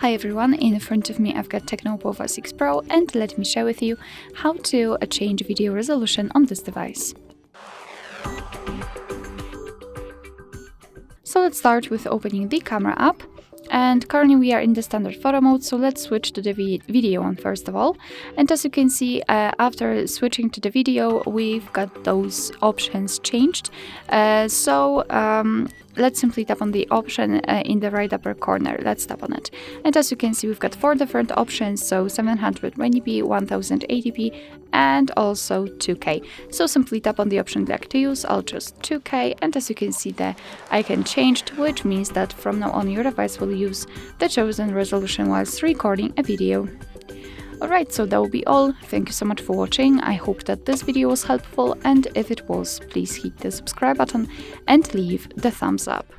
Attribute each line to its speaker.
Speaker 1: Hi everyone, in front of me I've got Tecno Pova 6 Pro and let me share with you how to change video resolution on this device. So let's start with opening the camera app, and currently we are in the standard photo mode, so let's switch to the video one first of all. And as you can see, after switching to the video, we've got those options changed. Let's simply tap on the option in the right upper corner. Let's tap on it. And as you can see, we've got 4 different options, so 720p, 1080p, and also 2K. So simply tap on the option you'd like to use. I'll choose 2K, and as you can see, the icon changed, which means that from now on your device will use the chosen resolution whilst recording a video. Alright, so that will be all. Thank you so much for watching. I hope that this video was helpful, and if it was, please hit the subscribe button and leave the thumbs up.